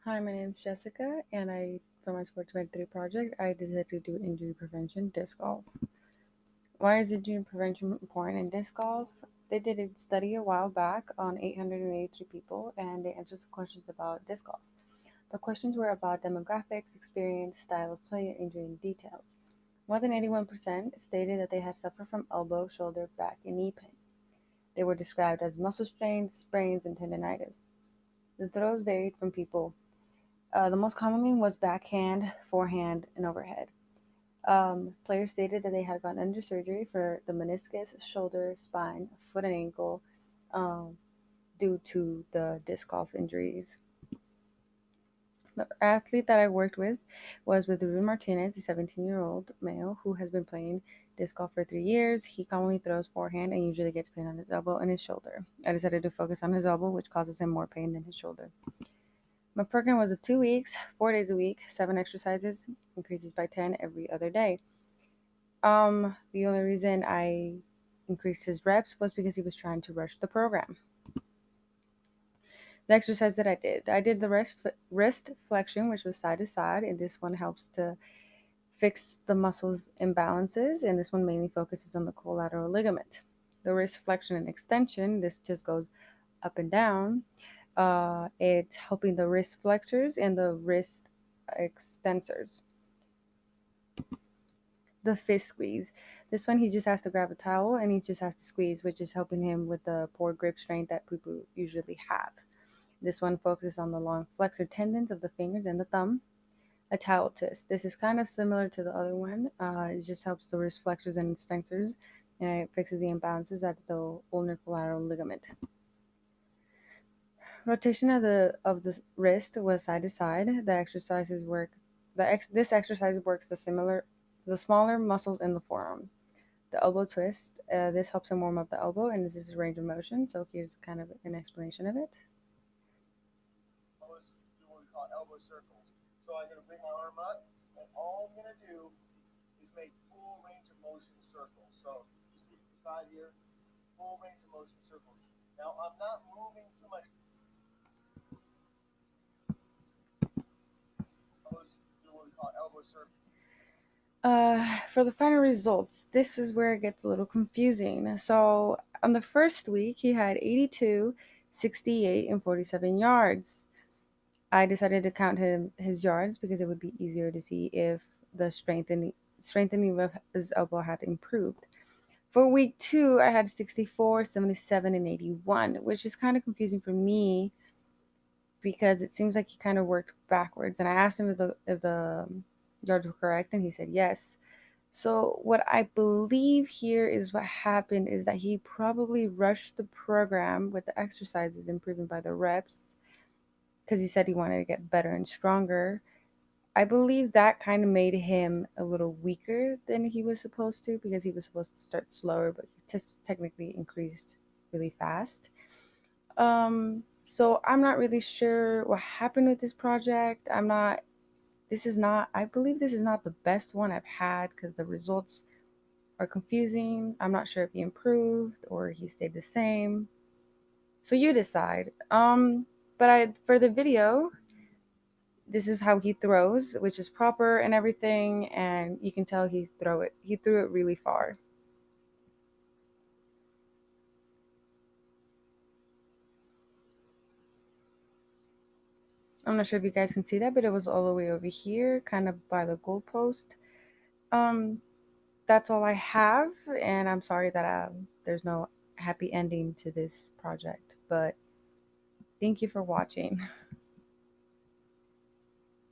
Hi, my name is Jessica, and for my Sport 23 project, I decided to do injury prevention disc golf. Why is injury prevention important in disc golf? They did a study a while back on 883 people, and they answered some questions about disc golf. The questions were about demographics, experience, style of play, and injury details. More than 81% stated that they had suffered from elbow, shoulder, back, and knee pain. They were described as muscle strains, sprains, and tendonitis. The throws varied from people. The most common one was backhand, forehand, and overhead. Players stated that they had gone under surgery for the meniscus, shoulder, spine, foot, and ankle um, due to the disc golf injuries. The athlete that I worked with was with Ruben Martinez, a 17-year-old male who has been playing disc golf for 3 years. He commonly throws forehand and usually gets pain on his elbow and his shoulder. I decided to focus on his elbow, which causes him more pain than his shoulder. My program was of 2 weeks, 4 days a week, 7 exercises, increases by 10 every other day. The only reason I increased his reps was because he was trying to rush the program. The exercise that I did the wrist flexion, which was side to side, and this one helps to fix the muscles imbalances, and this one mainly focuses on the collateral ligament. The wrist flexion and extension, this just goes up and down. It's helping the wrist flexors and the wrist extensors. The fist squeeze. This one, he just has to grab a towel and he just has to squeeze, which is helping him with the poor grip strength that people usually have. This one focuses on the long flexor tendons of the fingers and the thumb. A towel twist. This is kind of similar to the other one. It just helps the wrist flexors and extensors, and it fixes the imbalances at the ulnar collateral ligament. Rotation of the wrist was side to side. The exercises work. This exercise works the smaller muscles in the forearm. The elbow twist. This helps him warm up the elbow, and this is a range of motion. So here's kind of an explanation of it. Elbows do what we call elbow circles. So I'm going to bring my arm up, and all I'm going to do is make full range of motion circles. So you see from the side here, full range of motion circles. Now I'm not moving too much. Elbows do what we call elbow circles. For the final results, this is where it gets a little confusing. So on the first week, he had 82, 68, and 47 yards. I decided to count his yards because it would be easier to see if the strengthening of his elbow had improved. For week two, I had 64, 77, and 81, which is kind of confusing for me because it seems like he kind of worked backwards. And I asked him if the yards were correct, and he said yes. So what I believe here is what happened is that he probably rushed the program with the exercises improving by the reps because he said he wanted to get better and stronger. I believe that kind of made him a little weaker than he was supposed to because he was supposed to start slower, but he just technically increased really fast. So I'm not really sure what happened with this project. I believe this is not the best one I've had because the results are confusing. I'm not sure if he improved or he stayed the same. So you decide. But for the video, this is how he throws, which is proper and everything, and you can tell he threw it really far. I'm not sure if you guys can see that, but it was all the way over here, kind of by the goalpost. Um, that's all I have, and I'm sorry that there's no happy ending to this project, but thank you for watching.